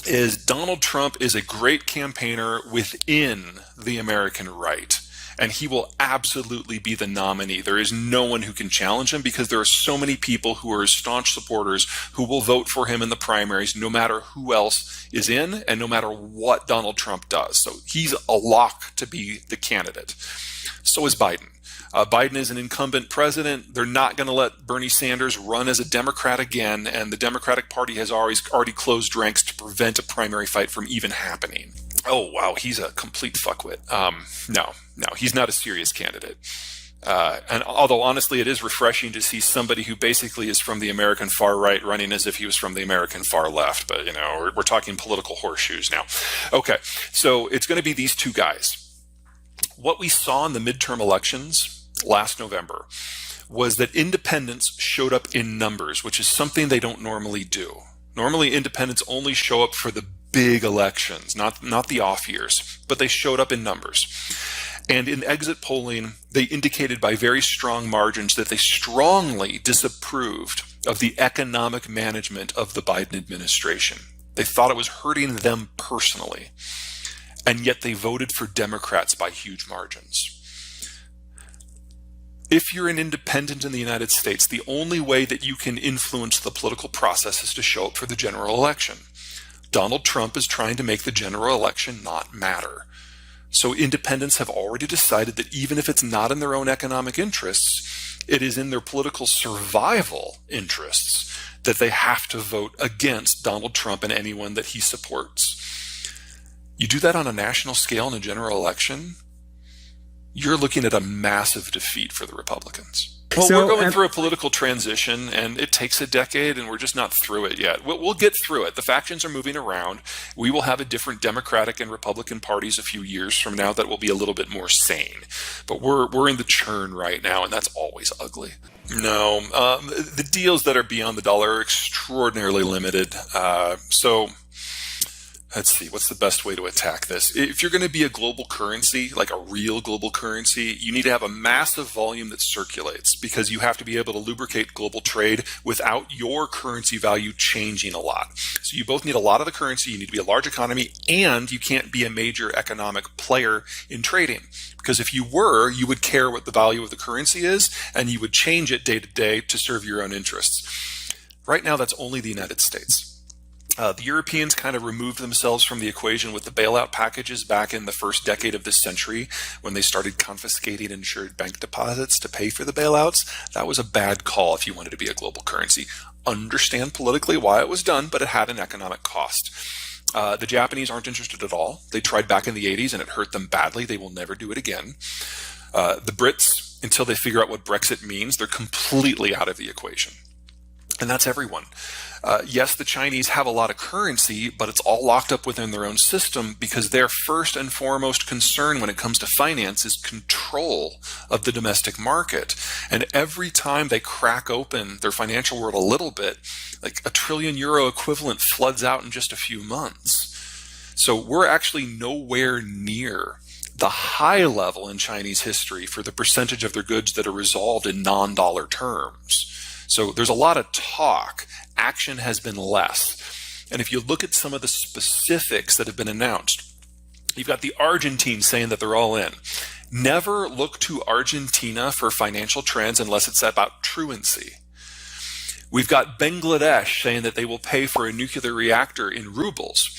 is Donald Trump is a great campaigner within the American right. And he will absolutely be the nominee. There is no one who can challenge him because there are so many people who are his staunch supporters who will vote for him in the primaries no matter who else is in and no matter what Donald Trump does. So he's a lock to be the candidate. So is Biden. Biden is an incumbent president. They're not going to let Bernie Sanders run as a Democrat again, and the Democratic Party has already closed ranks to prevent a primary fight from even happening. Oh, wow, he's a complete fuckwit. No, he's not a serious candidate. And although, honestly, it is refreshing to see somebody who basically is from the American far right running as if he was from the American far left. But, we're talking political horseshoes now. Okay, so it's going to be these two guys. What we saw in the midterm elections last November was that independents showed up in numbers, which is something they don't normally do. Normally, independents only show up for the big elections, not the off years, but they showed up in numbers. And in exit polling, they indicated by very strong margins that they strongly disapproved of the economic management of the Biden administration. They thought it was hurting them personally. And yet they voted for Democrats by huge margins. If you're an independent in the United States, the only way that you can influence the political process is to show up for the general election. Donald Trump is trying to make the general election not matter. So independents have already decided that even if it's not in their own economic interests, it is in their political survival interests that they have to vote against Donald Trump and anyone that he supports. You do that on a national scale in a general election, you're looking at a massive defeat for the Republicans. Well, we're going through a political transition, and it takes a decade, and we're just not through it yet. We'll get through it. The factions are moving around. We will have a different Democratic and Republican parties a few years from now that will be a little bit more sane. But we're in the churn right now, and that's always ugly. No, the deals that are beyond the dollar are extraordinarily limited. So let's see, what's the best way to attack this? If you're going to be a global currency, like a real global currency, you need to have a massive volume that circulates because you have to be able to lubricate global trade without your currency value changing a lot. So you both need a lot of the currency, you need to be a large economy, and you can't be a major economic player in trading. Because if you were, you would care what the value of the currency is, and you would change it day to day to serve your own interests. Right now, that's only the United States. The Europeans kind of removed themselves from the equation with the bailout packages back in the first decade of this century when they started confiscating insured bank deposits to pay for the bailouts. That was a bad call if you wanted to be a global currency. Understand politically why it was done, but it had an economic cost. The Japanese aren't interested at all. They tried back in the 80s and it hurt them badly. They will never do it again. The Brits, until they figure out what Brexit means, they're completely out of the equation. And that's everyone. Yes, the Chinese have a lot of currency, but it's all locked up within their own system because their first and foremost concern when it comes to finance is control of the domestic market. And every time they crack open their financial world a little bit, like €1 trillion equivalent floods out in just a few months. So we're actually nowhere near the high level in Chinese history for the percentage of their goods that are resolved in non-dollar terms. So there's a lot of talk. Action has been less. And if you look at some of the specifics that have been announced, you've got the Argentines saying that they're all in. Never look to Argentina for financial trends unless it's about truancy. We've got Bangladesh saying that they will pay for a nuclear reactor in rubles.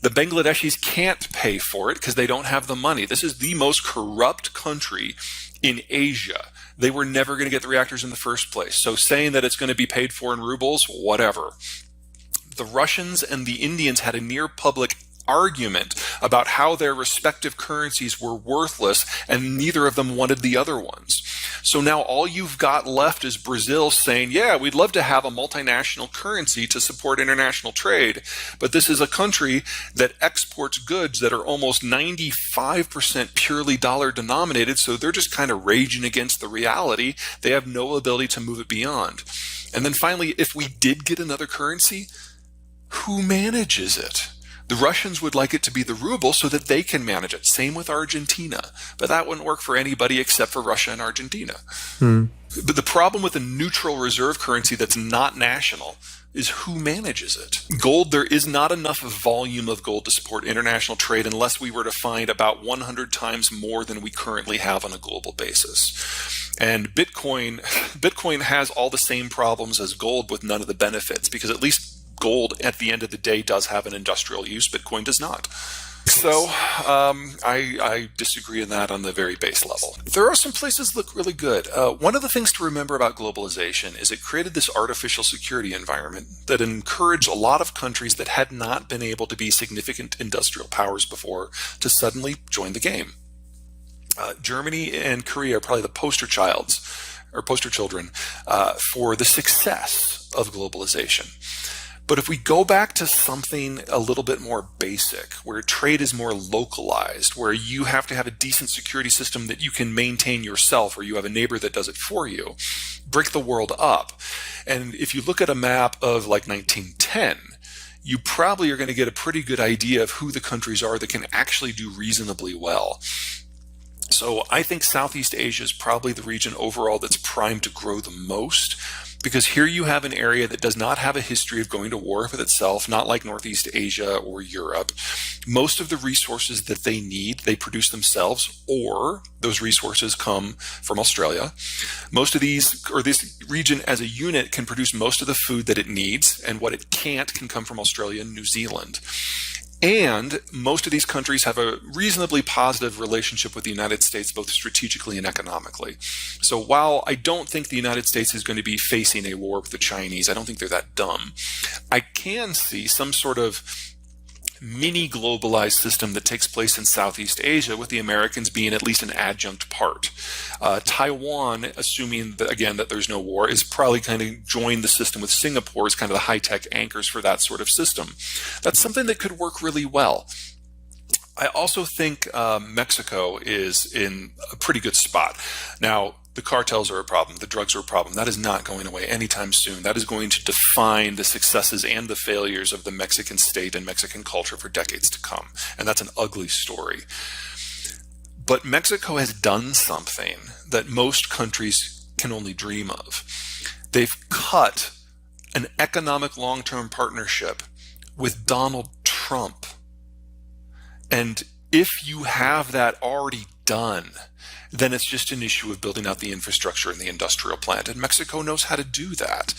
The Bangladeshis can't pay for it because they don't have the money. This is the most corrupt country in Asia. They were never going to get the reactors in the first place. So saying that it's going to be paid for in rubles, whatever. The Russians and the Indians had a near public argument about how their respective currencies were worthless and neither of them wanted the other ones. So now all you've got left is Brazil saying, yeah, we'd love to have a multinational currency to support international trade, but this is a country that exports goods that are almost 95% purely dollar denominated, so they're just kind of raging against the reality. They have no ability to move it beyond. And then finally, if we did get another currency, who manages it? The Russians would like it to be the ruble so that they can manage it. Same with Argentina. But that wouldn't work for anybody except for Russia and Argentina. But the problem with a neutral reserve currency that's not national is who manages it. Gold, there is not enough volume of gold to support international trade unless we were to find about 100 times more than we currently have on a global basis. And Bitcoin has all the same problems as gold with none of the benefits, because at least gold at the end of the day does have an industrial use. Bitcoin does not. So I disagree in that on the very base level. There are some places that look really good. One of the things to remember about globalization is it created this artificial security environment that encouraged a lot of countries that had not been able to be significant industrial powers before to suddenly join the game. Germany and Korea are probably the poster children for the success of globalization. But if we go back to something a little bit more basic, where trade is more localized, where you have to have a decent security system that you can maintain yourself, or you have a neighbor that does it for you, break the world up. And if you look at a map of like 1910, you probably are going to get a pretty good idea of who the countries are that can actually do reasonably well. So I think Southeast Asia is probably the region overall that's primed to grow the most, because here you have an area that does not have a history of going to war with itself, not like Northeast Asia or Europe. Most of the resources that they need, they produce themselves, or those resources come from Australia. Most of these, or this region as a unit, can produce most of the food that it needs, and what it can't can come from Australia and New Zealand. And most of these countries have a reasonably positive relationship with the United States, both strategically and economically. So while I don't think the United States is going to be facing a war with the Chinese, I don't think they're that dumb, I can see some sort of mini globalized system that takes place in Southeast Asia, with the Americans being at least an adjunct part. Taiwan, assuming that, again, that there's no war, is probably kind of joined the system with Singapore as kind of the high-tech anchors for that sort of system. That's something that could work really well. I also think Mexico is in a pretty good spot. Now, the cartels are a problem. The drugs are a problem. That is not going away anytime soon. That is going to define the successes and the failures of the Mexican state and Mexican culture for decades to come. And that's an ugly story. But Mexico has done something that most countries can only dream of. They've cut an economic long-term partnership with Donald Trump. And if you have that already done, then it's just an issue of building out the infrastructure and the industrial plant. And Mexico knows how to do that.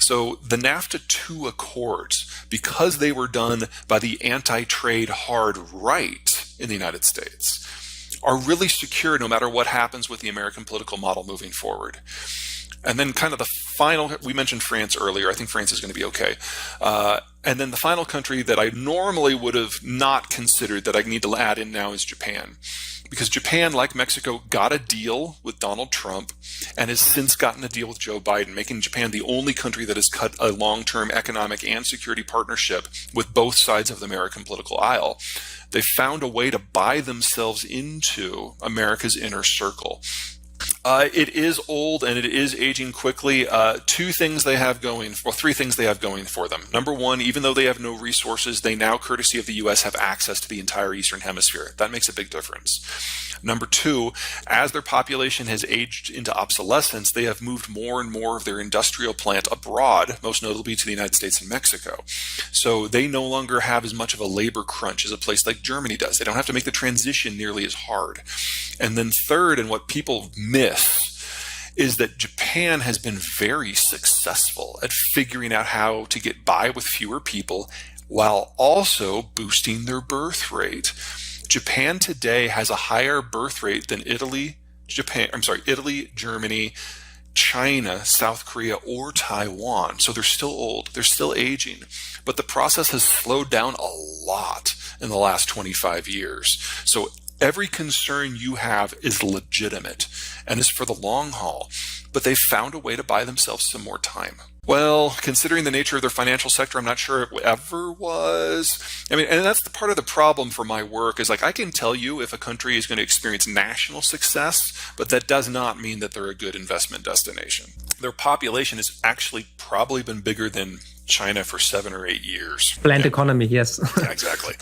So the NAFTA 2 Accords, because they were done by the anti-trade hard right in the United States, are really secure no matter what happens with the American political model moving forward. And then kind of the final, we mentioned France earlier. I think France is going to be okay. And then the final country that I normally would have not considered that I need to add in now is Japan. Because Japan, like Mexico, got a deal with Donald Trump and has since gotten a deal with Joe Biden, making Japan the only country that has cut a long-term economic and security partnership with both sides of the American political aisle. They found a way to buy themselves into America's inner circle. It is old and it is aging quickly. Three things they have going for them. Number one, even though they have no resources, they now, courtesy of the U.S., have access to the entire Eastern Hemisphere. That makes a big difference. Number two, as their population has aged into obsolescence, they have moved more and more of their industrial plant abroad, most notably to the United States and Mexico. So they no longer have as much of a labor crunch as a place like Germany does. They don't have to make the transition nearly as hard. And then third, and what people miss, is that Japan has been very successful at figuring out how to get by with fewer people while also boosting their birth rate. Japan today has a higher birth rate than Italy, Germany, China, South Korea, or Taiwan. So they're still old. They're still aging. But the process has slowed down a lot in the last 25 years. So every concern you have is legitimate and is for the long haul. But they've found a way to buy themselves some more time. Well, considering the nature of their financial sector, I'm not sure it ever was. I mean, and that's the part of the problem for my work is like I can tell you if a country is going to experience national success, but that does not mean that they're a good investment destination. Their population has actually probably been bigger than China for 7 or 8 years. Planned economy, yes. Yeah, exactly.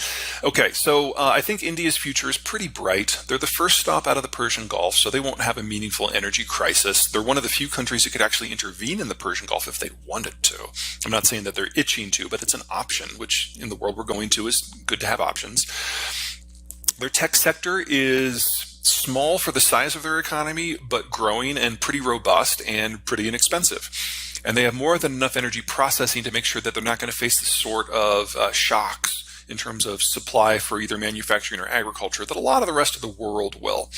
Okay, so I think India's future is pretty bright. They're the first stop out of the Persian Gulf, so they won't have a meaningful energy crisis. They're one of the few countries that could actually intervene in the Persian Gulf if they wanted to. I'm not saying that they're itching to, but it's an option, which in the world we're going to is good to have options. Their tech sector is small for the size of their economy, but growing and pretty robust and pretty inexpensive. And they have more than enough energy processing to make sure that they're not going to face the sort of shocks in terms of supply for either manufacturing or agriculture that a lot of the rest of the world will.